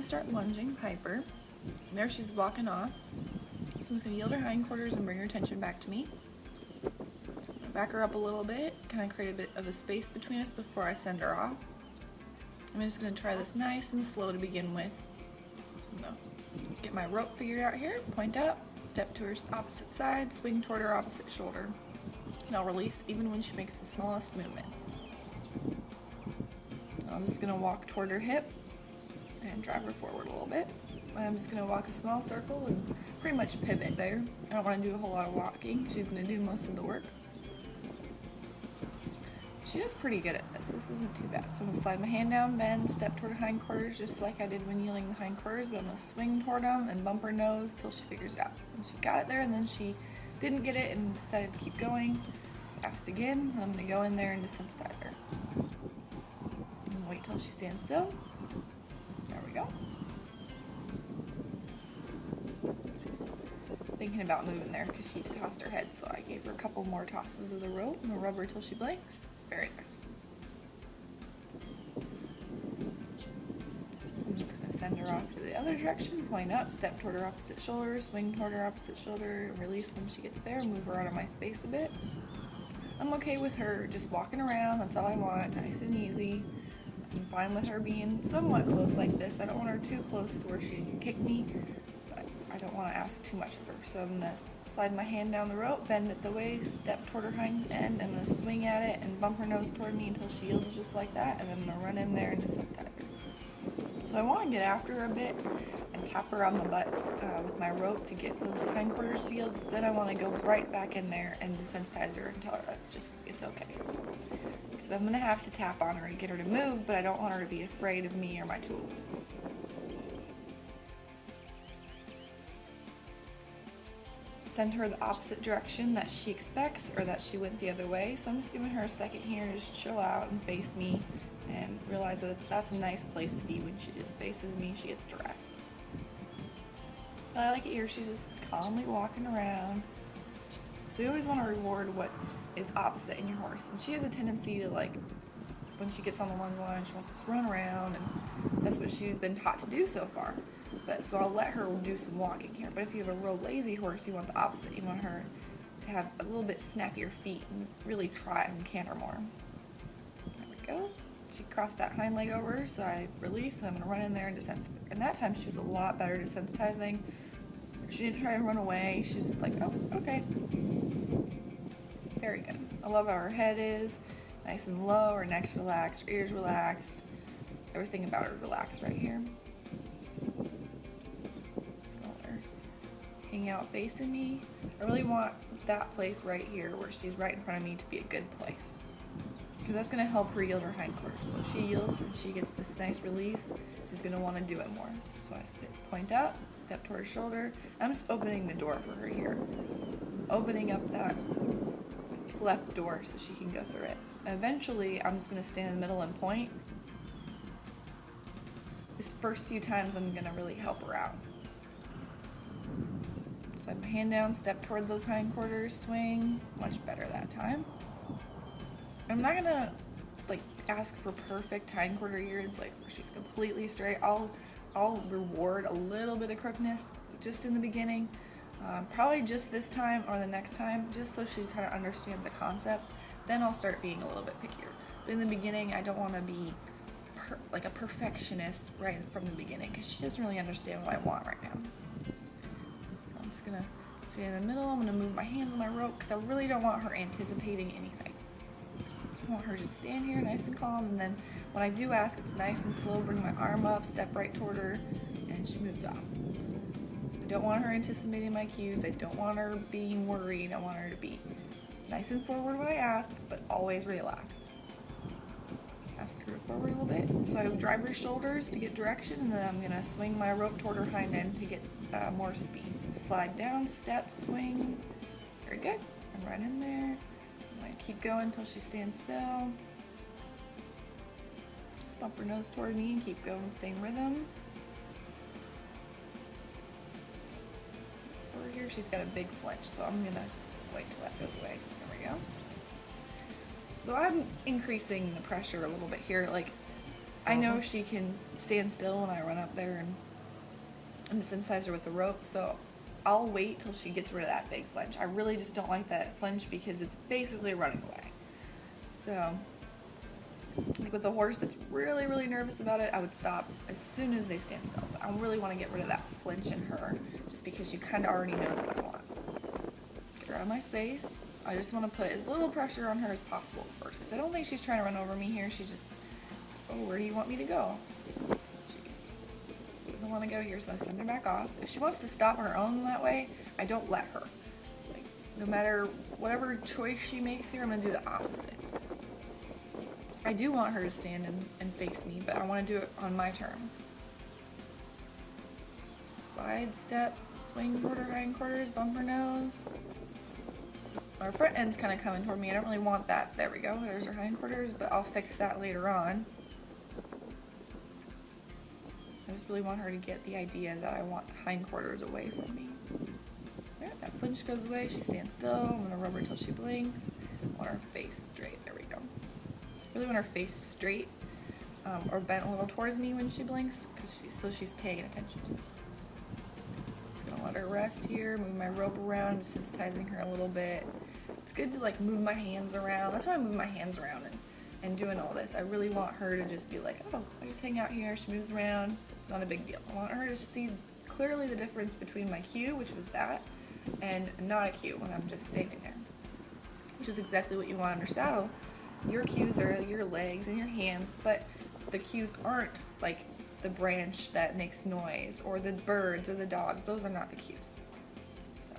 start lunging, Piper. There she's walking off. So I'm just gonna yield her hindquarters and bring her attention back to me. Back her up a little bit, kind of create a bit of a space between us before I send her off. I'm just gonna try this nice and slow to begin with. So I'm gonna get my rope figured out here, point up, step to her opposite side, swing toward her opposite shoulder. And I'll release even when she makes the smallest movement. I'm just gonna walk toward her hip and drive her forward a little bit. I'm just gonna walk a small circle and pretty much pivot there. I don't wanna do a whole lot of walking. She's gonna do most of the work. She does pretty good at this. This isn't too bad. So I'm gonna slide my hand down, bend, step toward her hindquarters just like I did when yielding the hindquarters, but I'm gonna swing toward them and bump her nose till she figures it out. And she got it there, and then she didn't get it and decided to keep going. Asked again, and I'm gonna go in there and desensitize her. And wait till she stands still. There we go. She's thinking about moving there because she tossed her head, so I gave her a couple more tosses of the rope and we'll rub her till she blinks. Very nice. I'm just going to send her off to the other direction, point up, step toward her opposite shoulder, swing toward her opposite shoulder, release when she gets there, move her out of my space a bit. I'm okay with her just walking around, that's all I want, nice and easy. I'm fine with her being somewhat close like this. I don't want her too close to where she can kick me, but I don't want to ask too much of her. So I'm going to slide my hand down the rope, bend at the waist, step toward her hind end, I'm going to swing at it and bump her nose toward me until she yields just like that, and then I'm going to run in there and desensitize her. So I want to get after her a bit and tap her on the butt with my rope to get those hindquarters to yield. Then I want to go right back in there and desensitize her and tell her it's okay. Because I'm going to have to tap on her to get her to move, but I don't want her to be afraid of me or my tools. Send her the opposite direction that she expects or that she went the other way. So I'm just giving her a second here to just chill out and face me and realize that that's a nice place to be when she just faces me, she gets to rest. But I like it here, she's just calmly walking around. So you always want to reward what is opposite in your horse. And she has a tendency to, like, when she gets on the lunge line, she wants to just run around, and that's what she's been taught to do so far. But so I'll let her do some walking here. But if you have a real lazy horse, you want the opposite. You want her to have a little bit snappier feet and really trot and canter more. There we go. She crossed that hind leg over, so I release, and I'm going to run in there and desensitize. And that time she was a lot better desensitizing. She didn't try to run away. She was just like, oh, okay. Very good. I love how her head is nice and low, her neck's relaxed, her ears relaxed. Everything about her is relaxed right here. Just going to let her hang out facing me. I really want that place right here where she's right in front of me to be a good place, because that's going to help her yield her hindquarters. So if she yields and she gets this nice release, she's going to want to do it more. So I point up, step toward her shoulder. I'm just opening the door for her here. Opening up that left door so she can go through it. Eventually, I'm just going to stand in the middle and point. This first few times, I'm going to really help her out. Slide my hand down, step toward those hindquarters, swing. Much better that time. I'm not gonna ask for perfect hindquarter yields, like where she's completely straight. I'll reward a little bit of crookedness just in the beginning, probably just this time or the next time, just so she kind of understands the concept. Then I'll start being a little bit pickier. But in the beginning, I don't want to be like a perfectionist right from the beginning, because she doesn't really understand what I want right now. So I'm just gonna stay in the middle. I'm gonna move my hands on my rope because I really don't want her anticipating anything. I want her to stand here nice and calm, and then when I do ask, it's nice and slow. Bring my arm up, step right toward her, and she moves off. I don't want her anticipating my cues. I don't want her being worried. I want her to be nice and forward when I ask, but always relaxed. Ask her forward a little bit. So I drive her shoulders to get direction, and then I'm going to swing my rope toward her hind end to get more speed. So slide down, step, swing. Very good. I'm right in there. I keep going until she stands still. Bump her nose toward me and keep going, same rhythm. Over here, she's got a big flinch, so I'm gonna wait till that goes away. There we go. So I'm increasing the pressure a little bit here. Like, I know she can stand still when I run up there and desensitize her with the rope, so I'll wait till she gets rid of that big flinch. I really just don't like that flinch because it's basically running away. So, like with a horse that's really, really nervous about it, I would stop as soon as they stand still. But I really want to get rid of that flinch in her just because she kind of already knows what I want. Get her out of my space. I just want to put as little pressure on her as possible first because I don't think she's trying to run over me here. She's just, oh, where do you want me to go? She doesn't want to go here, so I send her back off. If she wants to stop on her own that way, I don't let her. Like, no matter whatever choice she makes here, I'm going to do the opposite. I do want her to stand and face me, but I want to do it on my terms. Slide, step, swing quarter, hindquarters, bumper nose. Our front end's kind of coming toward me. I don't really want that. There we go. There's her hindquarters, but I'll fix that later on. I just really want her to get the idea that I want hindquarters away from me. There, that flinch goes away. She stands still. I'm going to rub her until she blinks. I want her face straight. There we go. I really want her face straight or bent a little towards me when she blinks so she's paying attention to me. I'm just going to let her rest here, move my rope around, sensitizing her a little bit. It's good to like move my hands around. That's why I move my hands around and doing all this. I really want her to just be like, oh, I just hang out here. She moves around. It's not a big deal. I want her to see clearly the difference between my cue, which was that, and not a cue when I'm just standing there, which is exactly what you want on your saddle. Your cues are your legs and your hands, but the cues aren't like the branch that makes noise or the birds or the dogs. Those are not the cues. So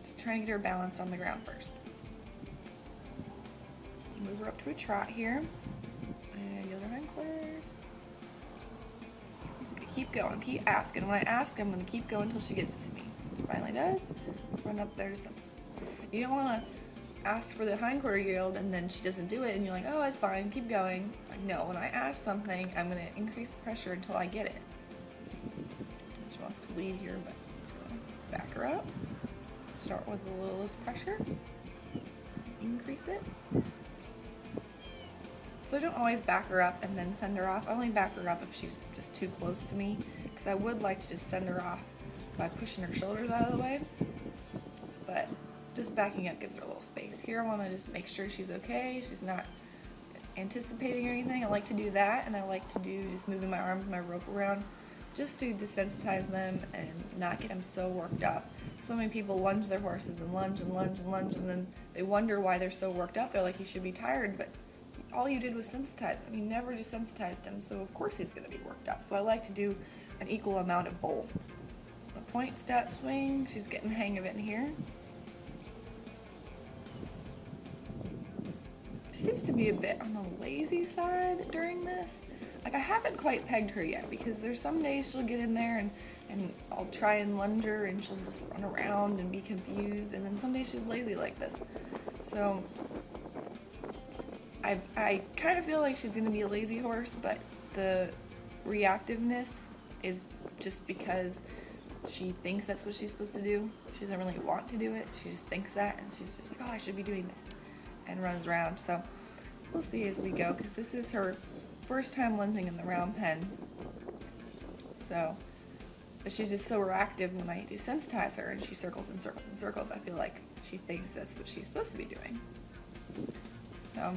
just trying to get her balanced on the ground first. Move her up to a trot here. And the other hindquarters. I'm just gonna keep going, keep asking. When I ask, I'm gonna keep going until she gets to me. She finally does. Run up there to something. You don't wanna ask for the hindquarter yield and then she doesn't do it and you're like, oh, it's fine, keep going. Like, no, when I ask something, I'm gonna increase the pressure until I get it. She wants to lead here, but I'm just gonna back her up. Start with a little less pressure. Increase it. So I don't always back her up and then send her off. I only back her up if she's just too close to me because I would like to just send her off by pushing her shoulders out of the way. But just backing up gives her a little space. Here I want to just make sure she's okay. She's not anticipating or anything. I like to do that, and I like to do just moving my arms and my rope around just to desensitize them and not get them so worked up. So many people lunge their horses and lunge and lunge and lunge, and then they wonder why they're so worked up. They're like, he should be tired, but all you did was sensitize him. You never desensitized him, so of course he's going to be worked up. So I like to do an equal amount of both. A point, step, swing. She's getting the hang of it in here. She seems to be a bit on the lazy side during this. Like, I haven't quite pegged her yet because there's some days she'll get in there and I'll try and lunge her and she'll just run around and be confused, and then some days she's lazy like this. So I kind of feel like she's going to be a lazy horse, but the reactiveness is just because she thinks that's what she's supposed to do. She doesn't really want to do it. She just thinks that, and she's just like, oh, I should be doing this, and runs around. So we'll see as we go, because this is her first time lunging in the round pen. So, but she's just so reactive when I desensitize her and she circles and circles and circles. I feel like she thinks that's what she's supposed to be doing. So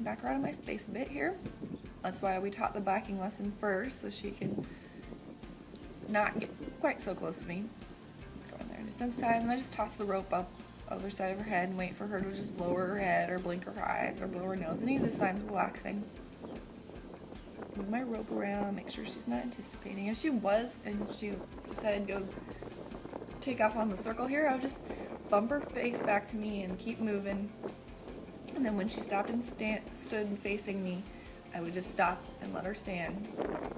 back her out of my space a bit here. That's why we taught the backing lesson first, so she can not get quite so close to me. Go in there and desensitize, and I just toss the rope up other side of her head and wait for her to just lower her head or blink her eyes or blow her nose. Any of the signs of relaxing. Move my rope around, make sure she's not anticipating. If she was and she decided to go take off on the circle here, I would just bump her face back to me and keep moving. And then when she stopped and stood facing me, I would just stop and let her stand.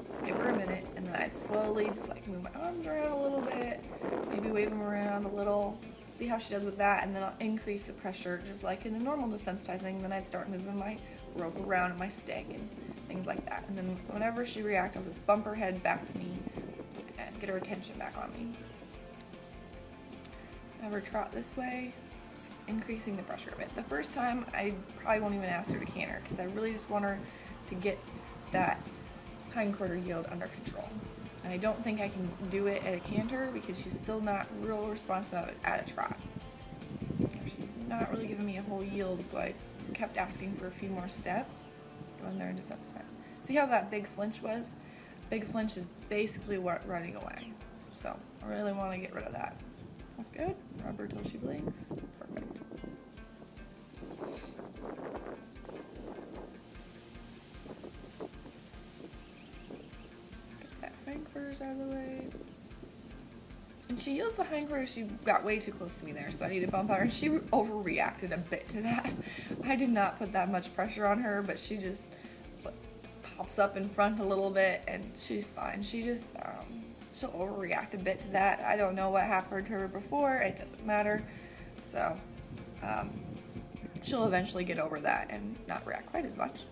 Just give her a minute, and then I'd slowly just like move my arms around a little bit, maybe wave them around a little, see how she does with that, and then I'll increase the pressure just like in the normal desensitizing. Then I'd start moving my rope around and my stick and things like that. And then whenever she reacts, I'll just bump her head back to me and get her attention back on me. Have her trot this way. Just increasing the pressure a bit. The first time, I probably won't even ask her to canter because I really just want her to get that hindquarter yield under control. And I don't think I can do it at a canter because she's still not real responsive at a trot. She's not really giving me a whole yield, so I kept asking for a few more steps. Go in there and desensitize. See how that big flinch was? Big flinch is basically what running away. So I really want to get rid of that. That's good. Rub her till she blinks. Perfect. Get that hindquarters out of the way. And she yields the hindquarters. She got way too close to me there, so I need to bump out her. And she overreacted a bit to that. I did not put that much pressure on her, but she just pops up in front a little bit, and she's fine. She just, she'll overreact a bit to that. I don't know what happened to her before. It doesn't matter. So, she'll eventually get over that and not react quite as much.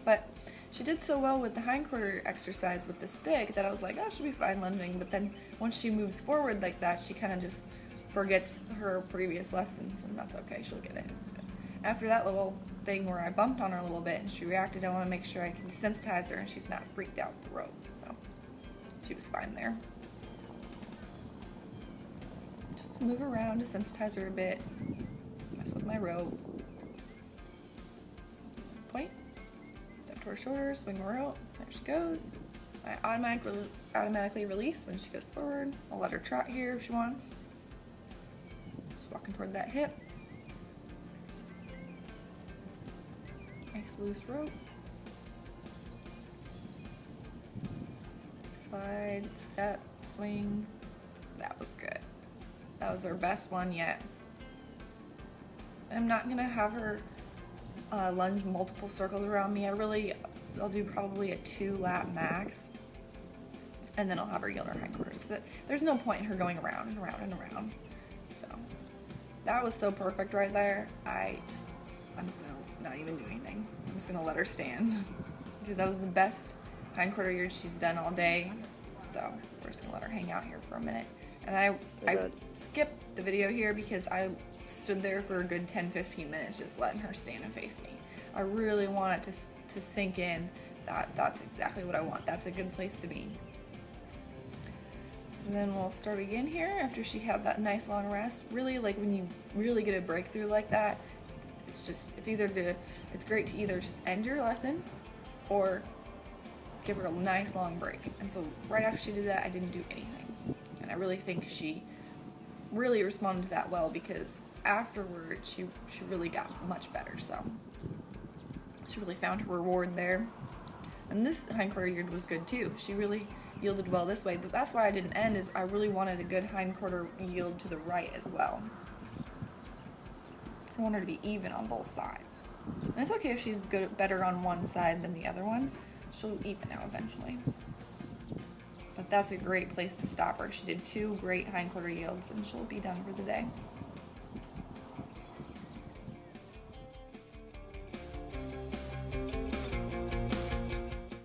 But she did so well with the hindquarter exercise with the stick that I was like, oh, she'll be fine lunging. But then once she moves forward like that, she kind of just forgets her previous lessons, and that's okay. She'll get it. After that little thing where I bumped on her a little bit and she reacted, I want to make sure I can desensitize her and she's not freaked out with the rope. So she was fine there. Just move around, desensitize her a bit, mess with my rope. Point. Step to her shoulders, swing her out. There she goes. I automatically release when she goes forward. I'll let her trot here if she wants. Just walking toward that hip. Nice loose rope. Slide, step, swing. That was good. That was our best one yet. I'm not gonna have her lunge multiple circles around me. I'll do probably a 2-lap max, and then I'll have her yield her hindquarters because there's no point in her going around and around and around. So that was so perfect right there. I'm just gonna not even do anything. I'm just gonna let her stand because that was the best hindquarter yield she's done all day. So we're just gonna let her hang out here for a minute. And I skipped the video here because I stood there for a good 10-15 minutes just letting her stand and face me. I really want it to sink in that that's exactly what I want. That's a good place to be. So then we'll start again here after she had that nice long rest. Really, like when you really get a breakthrough like that, it's great to either just end your lesson or give her a nice long break. And so right after she did that, I didn't do anything. And I really think she really responded to that well because afterward she really got much better. So she really found her reward there. And this hindquarter yield was good too. She really yielded well this way. That's why I didn't end, is I really wanted a good hindquarter yield to the right as well. I want her to be even on both sides. And it's okay if she's better on one side than the other one. She'll even out eventually. But that's a great place to stop her. She did 2 great hindquarter yields and she'll be done for the day.